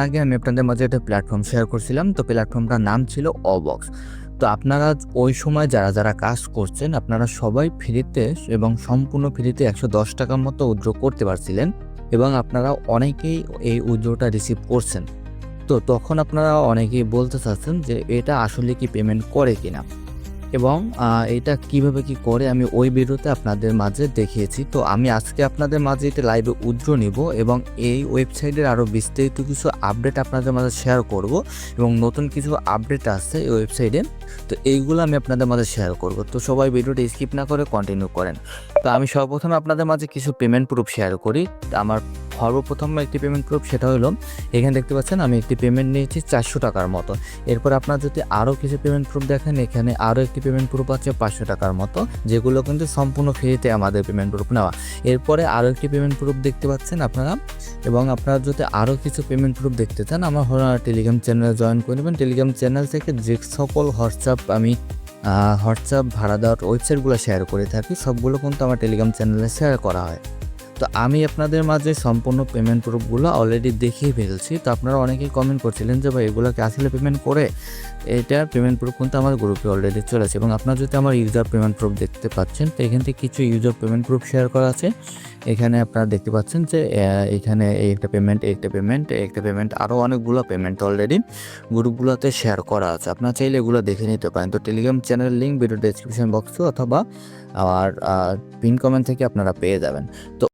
আগে আমি আপনাদের মাঝে একটা প্ল্যাটফর্ম শেয়ার করছিলাম। তো প্ল্যাটফর্মটার নাম ছিল অবক্স। তো আপনারা ওই সময় যারা কাজ করছেন আপনারা সবাই ফ্রিতে এবং সম্পূর্ণ ফ্রিতে ৳১১০ মতো উইথড্র করতে পারছিলেন এবং আপনারা অনেকেই এই উইথড্রটা রিসিভ করছেন। তো তখন আপনারা অনেকেই বলতে চাচ্ছেন যে এটা আসলে কি পেমেন্ট করে কিনা? এবং এটা কিভাবে কি করে আমি ওই ভিডিওতে আপনাদের মাঝে দেখিয়েছি। তো আমি আজকে আপনাদের মাঝে এটা লাইভে উইথড্র নিব এবং এই ওয়েবসাইটের আরও বিস্তারিত কিছু আপডেট আপনাদের মাঝে শেয়ার করব এবং নতুন কিছু আপডেট আসছে এই ওয়েবসাইটে। তো এইগুলো আমি আপনাদের মাঝে শেয়ার করব। তো সবাই ভিডিওটা স্কিপ না করে কন্টিনিউ করেন। তো আমি সর্বপ্রথম আপনাদের মাঝে কিছু পেমেন্ট প্রুফ শেয়ার করি। আমার সর্বপ্রথম একটি পেমেন্ট প্রুফ সেটা হলো এখানে দেখতে পাচ্ছেন আমি একটি পেমেন্ট নিয়েছি ৳৪০০ মতো। এরপর আপনারা যদি আরও কিছু পেমেন্ট প্রুফ দেখেন এখানে আরও একটি পেমেন্ট প্রুফ আছে ৳৫০০ মতো, যেগুলো কিন্তু সম্পূর্ণ ফ্রিতে আমাদের পেমেন্ট প্রুফ নেওয়া। এরপরে আরও একটি পেমেন্ট প্রুফ দেখতে পাচ্ছেন আপনারা এবং আপনারা যদি আরও কিছু পেমেন্ট প্রুফ দেখতে চান আমার টেলিগ্রাম চ্যানেলে জয়েন করে নেবেন। টেলিগ্রাম চ্যানেল থেকে যে সকল হোয়াটসঅ্যাপ ভাড়া দেওয়ার ওয়েবসাইটগুলো শেয়ার করে থাকি সবগুলো কিন্তু আমার টেলিগ্রাম চ্যানেলে শেয়ার করা হয়। তো আমি আপনাদের মাঝে সম্পূর্ণ পেমেন্ট প্রুফগুলো অলরেডি দেখিয়ে ফেলছি। তো আপনারা অনেকেই কমেন্ট করছিলেন যে ভাই এগুলোকে আসলে পেমেন্ট করে? এটার পেমেন্ট প্রুফ কিন্তু আমার গ্রুপে অলরেডি চলেছে এবং আপনারা যদি আমার ইউজার পেমেন্ট প্রুফ দেখতে পাচ্ছেন তো এখান থেকে কিছু ইউজার পেমেন্ট প্রুফ শেয়ার করা আছে। এখানে আপনারা দেখতে পাচ্ছেন যে এখানে এই একটা পেমেন্ট আরও অনেকগুলো পেমেন্ট অলরেডি গ্রুপগুলোতে শেয়ার করা আছে। আপনারা চাইলে এগুলো দেখে নিতে পারেন। তো টেলিগ্রাম চ্যানেলের লিঙ্ক ভিডিও ডেসক্রিপশন বক্সে অথবা আমার পিন কমেন্ট থেকে আপনারা পেয়ে যাবেন। তো